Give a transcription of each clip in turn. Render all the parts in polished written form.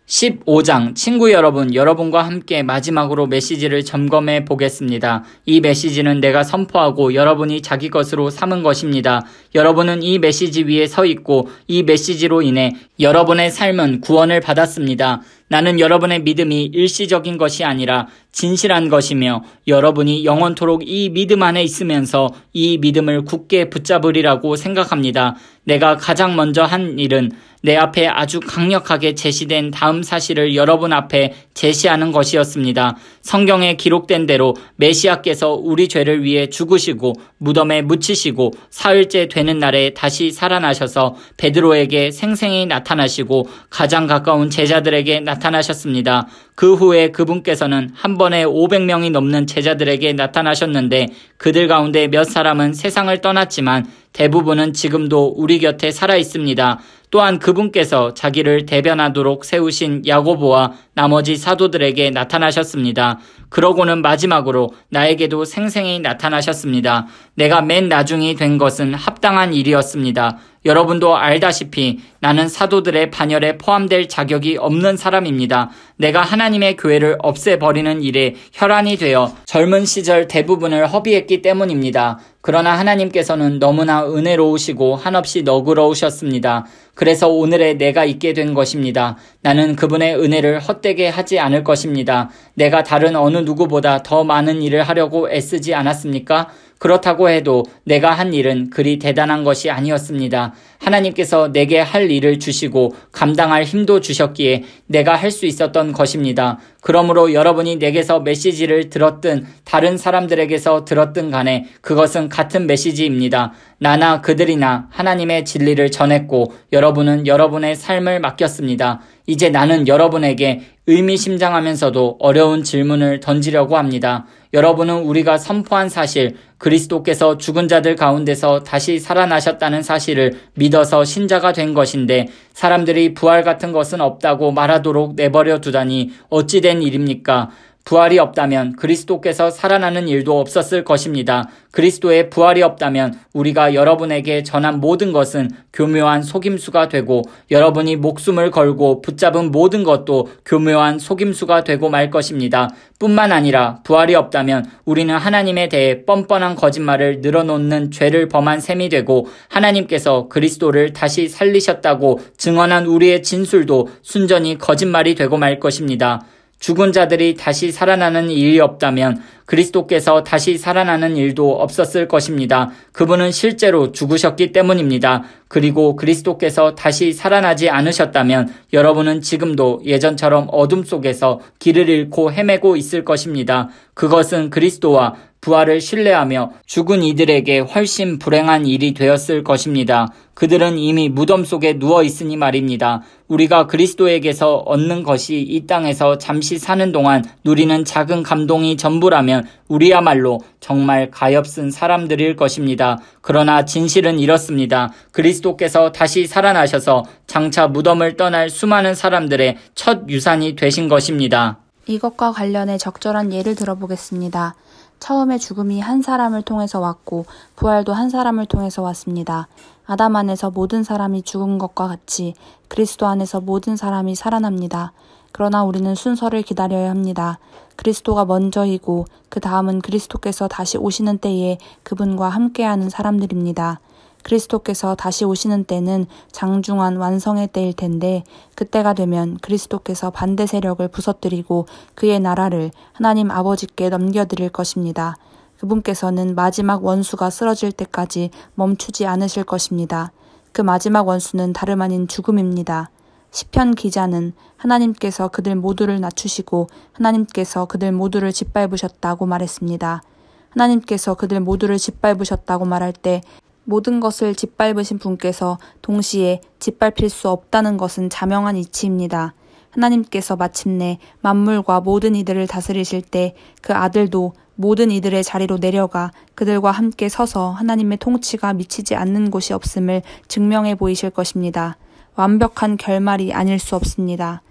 15장 친구 여러분, 여러분과 함께 마지막으로 메시지를 점검해 보겠습니다. 이 메시지는 내가 선포하고 여러분이 자기 것으로 삼은 것입니다. 여러분은 이 메시지 위에 서 있고 이 메시지로 인해 여러분의 삶은 구원을 받았습니다. 나는 여러분의 믿음이 일시적인 것이 아니라 진실한 것이며 여러분이 영원토록 이 믿음 안에 있으면서 이 믿음을 굳게 붙잡으리라고 생각합니다. 내가 가장 먼저 한 일은 내 앞에 아주 강력하게 제시된 다음 사실을 여러분 앞에 제시하는 것이었습니다. 성경에 기록된 대로 메시아께서 우리 죄를 위해 죽으시고 무덤에 묻히시고 사흘째 되는 날에 다시 살아나셔서 베드로에게 생생히 나타나시고 가장 가까운 제자들에게 나타나셨습니다. 그 후에 그분께서는 한 번에 500명이 넘는 제자들에게 나타나셨는데 그들 가운데 몇 사람은 세상을 떠났지만 대부분은 지금도 우리 곁에 살아 있습니다. 또한 그분께서 자기를 대변하도록 세우신 야고보와 나머지 사도들에게 나타나셨습니다. 그러고는 마지막으로 나에게도 생생히 나타나셨습니다. 내가 맨 나중이 된 것은 합당한 일이었습니다. 여러분도 알다시피 나는 사도들의 반열에 포함될 자격이 없는 사람입니다. 내가 하나님의 교회를 없애버리는 일에 혈안이 되어 젊은 시절 대부분을 허비했기 때문입니다. 그러나 하나님께서는 너무나 은혜로우시고 한없이 너그러우셨습니다. 그래서 오늘의 내가 있게 된 것입니다. 나는 그분의 은혜를 헛되게 하지 않을 것입니다. 내가 다른 어느 누구보다 더 많은 일을 하려고 애쓰지 않았습니까? 그렇다고 해도 내가 한 일은 그리 대단한 것이 아니었습니다. 하나님께서 내게 할 일을 주시고 감당할 힘도 주셨기에 내가 할 수 있었던 것입니다. 그러므로 여러분이 내게서 메시지를 들었든 다른 사람들에게서 들었든 간에 그것은 같은 메시지입니다. 나나 그들이나 하나님의 진리를 전했고 여러분은 여러분의 삶을 맡겼습니다. 이제 나는 여러분에게 의미심장하면서도 어려운 질문을 던지려고 합니다. 여러분은 우리가 선포한 사실, 그리스도께서 죽은 자들 가운데서 다시 살아나셨다는 사실을 믿어서 신자가 된 것인데 사람들이 부활 같은 것은 없다고 말하도록 내버려 두다니 어찌 된 일입니까? 부활이 없다면 그리스도께서 살아나는 일도 없었을 것입니다. 그리스도의 부활이 없다면 우리가 여러분에게 전한 모든 것은 교묘한 속임수가 되고 여러분이 목숨을 걸고 붙잡은 모든 것도 교묘한 속임수가 되고 말 것입니다. 뿐만 아니라 부활이 없다면 우리는 하나님에 대해 뻔뻔한 거짓말을 늘어놓는 죄를 범한 셈이 되고 하나님께서 그리스도를 다시 살리셨다고 증언한 우리의 진술도 순전히 거짓말이 되고 말 것입니다. 죽은 자들이 다시 살아나는 일이 없다면 그리스도께서 다시 살아나는 일도 없었을 것입니다. 그분은 실제로 죽으셨기 때문입니다. 그리고 그리스도께서 다시 살아나지 않으셨다면 여러분은 지금도 예전처럼 어둠 속에서 길을 잃고 헤매고 있을 것입니다. 그것은 그리스도와 부활을 신뢰하며 죽은 이들에게 훨씬 불행한 일이 되었을 것입니다. 그들은 이미 무덤 속에 누워 있으니 말입니다. 우리가 그리스도에게서 얻는 것이 이 땅에서 잠시 사는 동안 누리는 작은 감동이 전부라면 우리야말로 정말 가엾은 사람들일 것입니다. 그러나 진실은 이렇습니다. 그리스도께서 다시 살아나셔서 장차 무덤을 떠날 수많은 사람들의 첫 유산이 되신 것입니다. 이것과 관련해 적절한 예를 들어보겠습니다. 처음에 죽음이 한 사람을 통해서 왔고 부활도 한 사람을 통해서 왔습니다. 아담 안에서 모든 사람이 죽은 것과 같이 그리스도 안에서 모든 사람이 살아납니다. 그러나 우리는 순서를 기다려야 합니다. 그리스도가 먼저이고 그 다음은 그리스도께서 다시 오시는 때에 그분과 함께하는 사람들입니다. 그리스도께서 다시 오시는 때는 장중한 완성의 때일 텐데 그때가 되면 그리스도께서 반대 세력을 부서뜨리고 그의 나라를 하나님 아버지께 넘겨드릴 것입니다. 그분께서는 마지막 원수가 쓰러질 때까지 멈추지 않으실 것입니다. 그 마지막 원수는 다름 아닌 죽음입니다. 시편 기자는 하나님께서 그들 모두를 낮추시고 하나님께서 그들 모두를 짓밟으셨다고 말했습니다. 하나님께서 그들 모두를 짓밟으셨다고 말할 때 모든 것을 짓밟으신 분께서 동시에 짓밟힐 수 없다는 것은 자명한 이치입니다. 하나님께서 마침내 만물과 모든 이들을 다스리실 때 그 아들도 모든 이들의 자리로 내려가 그들과 함께 서서 하나님의 통치가 미치지 않는 곳이 없음을 증명해 보이실 것입니다. 완벽한 결말이 아닐 수 없습니다.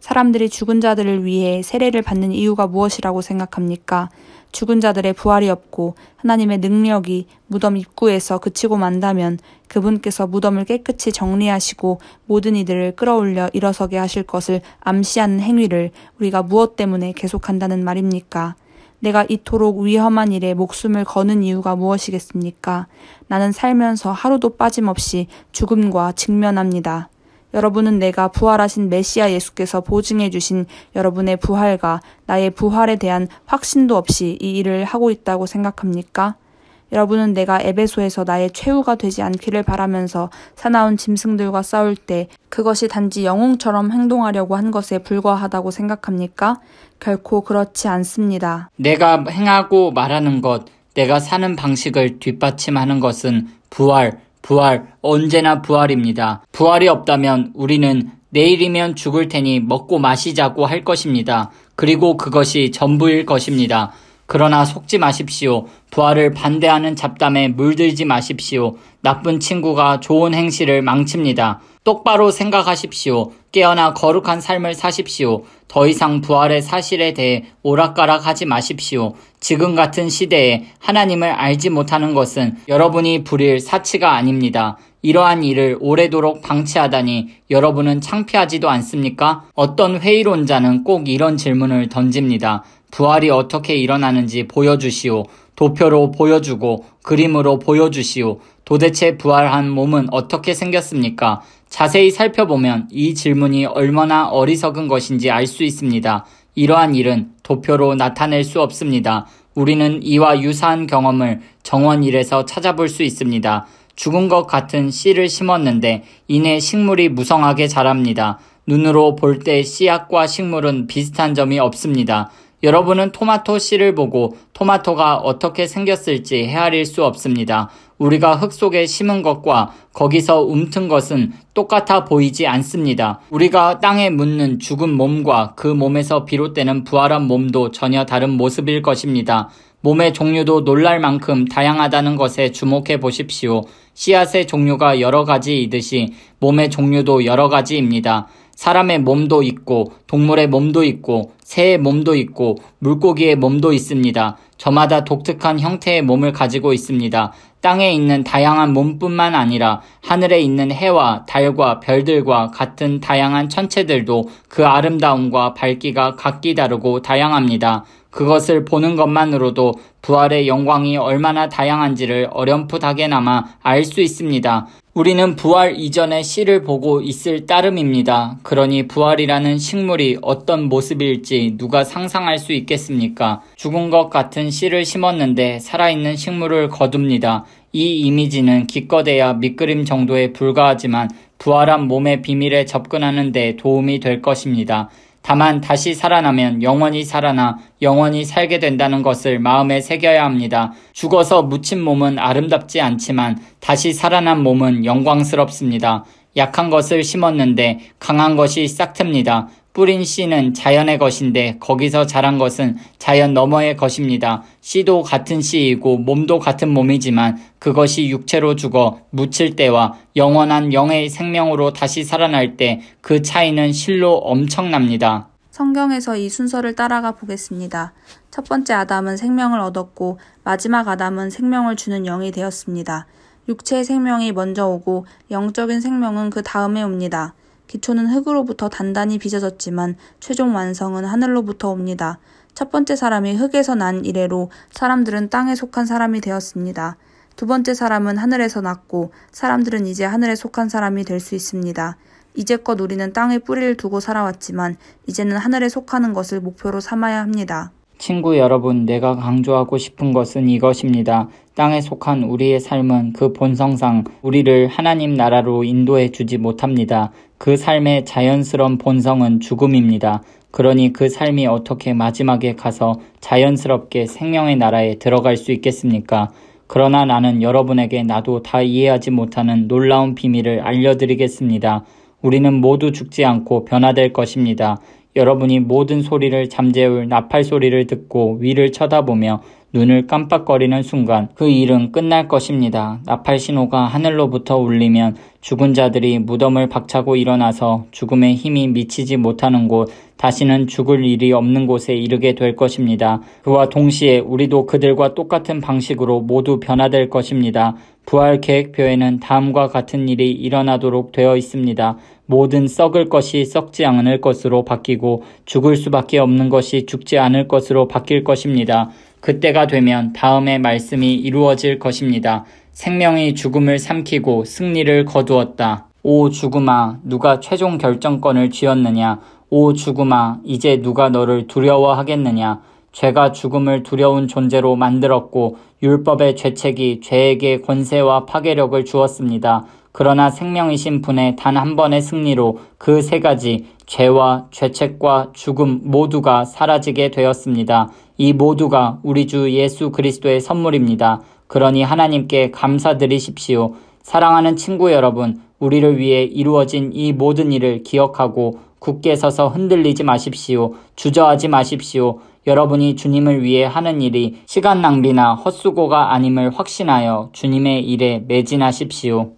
사람들이 죽은 자들을 위해 세례를 받는 이유가 무엇이라고 생각합니까? 죽은 자들의 부활이 없고 하나님의 능력이 무덤 입구에서 그치고 만다면 그분께서 무덤을 깨끗이 정리하시고 모든 이들을 끌어올려 일어서게 하실 것을 암시하는 행위를 우리가 무엇 때문에 계속한다는 말입니까? 내가 이토록 위험한 일에 목숨을 거는 이유가 무엇이겠습니까? 나는 살면서 하루도 빠짐없이 죽음과 직면합니다. 여러분은 내가 부활하신 메시아 예수께서 보증해 주신 여러분의 부활과 나의 부활에 대한 확신도 없이 이 일을 하고 있다고 생각합니까? 여러분은 내가 에베소에서 나의 최후가 되지 않기를 바라면서 사나운 짐승들과 싸울 때 그것이 단지 영웅처럼 행동하려고 한 것에 불과하다고 생각합니까? 결코 그렇지 않습니다. 내가 행하고 말하는 것, 내가 사는 방식을 뒷받침하는 것은 부활, 언제나 부활입니다. 부활이 없다면 우리는 내일이면 죽을 테니 먹고 마시자고 할 것입니다. 그리고 그것이 전부일 것입니다. 그러나 속지 마십시오. 부활을 반대하는 잡담에 물들지 마십시오. 나쁜 친구가 좋은 행실을 망칩니다. 똑바로 생각하십시오. 깨어나 거룩한 삶을 사십시오. 더 이상 부활의 사실에 대해 오락가락하지 마십시오. 지금 같은 시대에 하나님을 알지 못하는 것은 여러분이 부릴 사치가 아닙니다. 이러한 일을 오래도록 방치하다니 여러분은 창피하지도 않습니까? 어떤 회의론자는 꼭 이런 질문을 던집니다. 부활이 어떻게 일어나는지 보여주시오. 도표로 보여주고 그림으로 보여주시오. 도대체 부활한 몸은 어떻게 생겼습니까? 자세히 살펴보면 이 질문이 얼마나 어리석은 것인지 알 수 있습니다. 이러한 일은 도표로 나타낼 수 없습니다. 우리는 이와 유사한 경험을 정원 1에서 찾아볼 수 있습니다. 죽은 것 같은 씨를 심었는데 이내 식물이 무성하게 자랍니다. 눈으로 볼 때 씨앗과 식물은 비슷한 점이 없습니다. 여러분은 토마토 씨를 보고 토마토가 어떻게 생겼을지 헤아릴 수 없습니다. 우리가 흙 속에 심은 것과 거기서 움튼 것은 똑같아 보이지 않습니다. 우리가 땅에 묻는 죽은 몸과 그 몸에서 비롯되는 부활한 몸도 전혀 다른 모습일 것입니다. 몸의 종류도 놀랄 만큼 다양하다는 것에 주목해 보십시오. 씨앗의 종류가 여러 가지이듯이 몸의 종류도 여러 가지입니다. 사람의 몸도 있고 동물의 몸도 있고 새의 몸도 있고 물고기의 몸도 있습니다. 저마다 독특한 형태의 몸을 가지고 있습니다. 땅에 있는 다양한 몸뿐만 아니라 하늘에 있는 해와 달과 별들과 같은 다양한 천체들도 그 아름다움과 밝기가 각기 다르고 다양합니다. 그것을 보는 것만으로도 부활의 영광이 얼마나 다양한지를 어렴풋하게나마 알 수 있습니다. 우리는 부활 이전의 씨를 보고 있을 따름입니다. 그러니 부활이라는 식물이 어떤 모습일지 누가 상상할 수 있겠습니까? 죽은 것 같은 씨를 심었는데 살아있는 식물을 거둡니다. 이 이미지는 기껏해야 밑그림 정도에 불과하지만 부활한 몸의 비밀에 접근하는 데 도움이 될 것입니다. 다만 다시 살아나면 영원히 살아나 영원히 살게 된다는 것을 마음에 새겨야 합니다. 죽어서 묻힌 몸은 아름답지 않지만 다시 살아난 몸은 영광스럽습니다. 약한 것을 심었는데 강한 것이 싹틉니다. 뿌린 씨는 자연의 것인데 거기서 자란 것은 자연 너머의 것입니다. 씨도 같은 씨이고 몸도 같은 몸이지만 그것이 육체로 죽어 묻힐 때와 영원한 영의 생명으로 다시 살아날 때 그 차이는 실로 엄청납니다. 성경에서 이 순서를 따라가 보겠습니다. 첫 번째 아담은 생명을 얻었고 마지막 아담은 생명을 주는 영이 되었습니다. 육체의 생명이 먼저 오고 영적인 생명은 그 다음에 옵니다. 기초는 흙으로부터 단단히 빚어졌지만 최종 완성은 하늘로부터 옵니다. 첫 번째 사람이 흙에서 난 이래로 사람들은 땅에 속한 사람이 되었습니다. 두 번째 사람은 하늘에서 났고 사람들은 이제 하늘에 속한 사람이 될 수 있습니다. 이제껏 우리는 땅에 뿌리를 두고 살아왔지만 이제는 하늘에 속하는 것을 목표로 삼아야 합니다. 친구 여러분, 내가 강조하고 싶은 것은 이것입니다. 땅에 속한 우리의 삶은 그 본성상 우리를 하나님 나라로 인도해 주지 못합니다. 그 삶의 자연스러운 본성은 죽음입니다. 그러니 그 삶이 어떻게 마지막에 가서 자연스럽게 생명의 나라에 들어갈 수 있겠습니까? 그러나 나는 여러분에게 나도 다 이해하지 못하는 놀라운 비밀을 알려드리겠습니다. 우리는 모두 죽지 않고 변화될 것입니다. 여러분이 모든 소리를 잠재울 나팔 소리를 듣고 위를 쳐다보며 눈을 깜빡거리는 순간 그 일은 끝날 것입니다. 나팔 신호가 하늘로부터 울리면 죽은 자들이 무덤을 박차고 일어나서 죽음의 힘이 미치지 못하는 곳, 다시는 죽을 일이 없는 곳에 이르게 될 것입니다. 그와 동시에 우리도 그들과 똑같은 방식으로 모두 변화될 것입니다. 부활 계획표에는 다음과 같은 일이 일어나도록 되어 있습니다. 모든 썩을 것이 썩지 않을 것으로 바뀌고 죽을 수밖에 없는 것이 죽지 않을 것으로 바뀔 것입니다. 그때가 되면 다음의 말씀이 이루어질 것입니다. 생명이 죽음을 삼키고 승리를 거두었다. 오 죽음아, 누가 최종 결정권을 쥐었느냐? 오 죽음아, 이제 누가 너를 두려워하겠느냐? 죄가 죽음을 두려운 존재로 만들었고 율법의 죄책이 죄에게 권세와 파괴력을 주었습니다. 그러나 생명이신 분의 단 한 번의 승리로 그 세 가지 죄와 죄책과 죽음 모두가 사라지게 되었습니다. 이 모두가 우리 주 예수 그리스도의 선물입니다. 그러니 하나님께 감사드리십시오. 사랑하는 친구 여러분, 우리를 위해 이루어진 이 모든 일을 기억하고 굳게 서서 흔들리지 마십시오. 주저하지 마십시오. 여러분이 주님을 위해 하는 일이 시간 낭비나 헛수고가 아님을 확신하여 주님의 일에 매진하십시오.